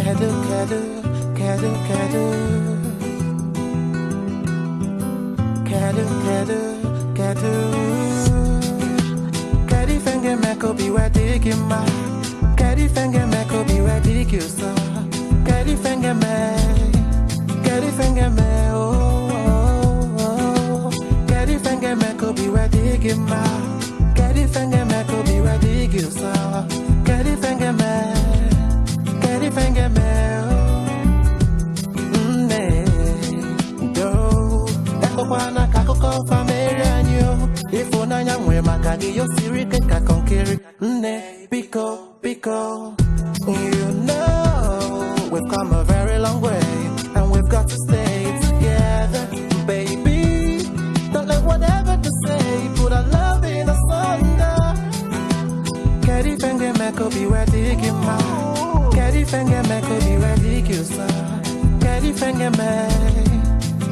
Kedu, kedu, kedu, kedu. Kedu, kedu, kedu. Kedi fenge meko bi wedi gima. Kedi fenge meko bi wedi gyusa. Kedi fenge me. Kedi fenge me. Oh, oh, oh. Kedi fenge meko bi wedi gima. Kedi fenge meko bi wedi gyusa. Kedi fenge me. Kedi fenge me. Wana kakoko familia nyo ifuna nyamwe makagi yo sirike kakonkiri nne biko biko. You know we've come a very long way and we've got to stay together, baby. Don't let whatever to say put our love in asunder. Kedi fenge meko bi wedi gima. Kedi fenge meko bi wedi gyusa. Kedi fenge me.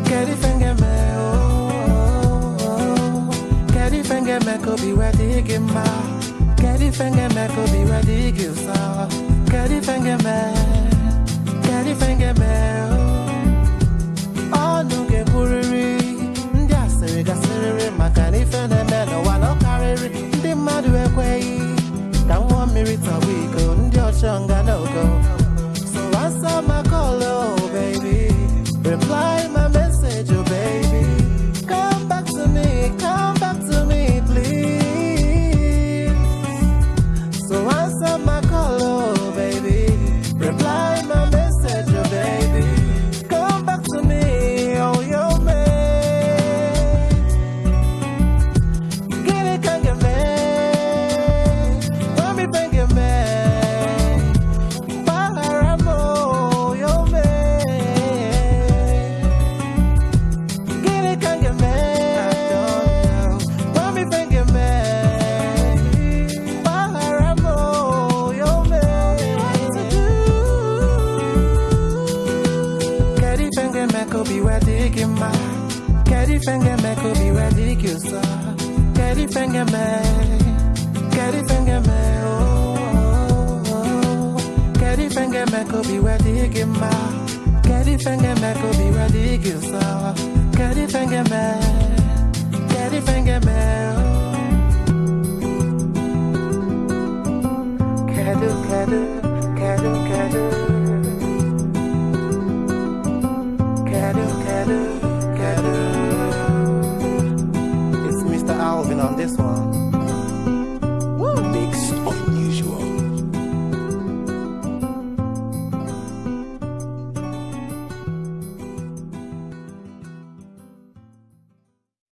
Kedi fenge me, oh, oh, oh. Kedi fenge me ko bi wedi gima. Kedi fenge me ko bi wedi gyusa. Kedi fenge me, oh. Oh, nuge kuriri. Ndi asiri gasiri makani fene me no wano kariri. Ndi madu ekwei. Kanwa mirita wiko. Ndi ochonga no go. So answer my call, oh baby. Reply my message, oh baby. Come back to me, please. So answer my call, oh baby. Reply my message, oh baby. Come back to me, oh yo man. Get it, can't get me. Don't be thinking me. Kedi fenge me ko bi wedi gyusa. Kedi fenge me, oh, oh, oh. Kedi fenge me ko bi wedi gima. Kedi fenge me ko bi wedi gyusa. Kedi fenge me, oh. Kedu, kedu, kedu, kedu. Kedu, kedu, kedu. It's Mr. Alvin on this one.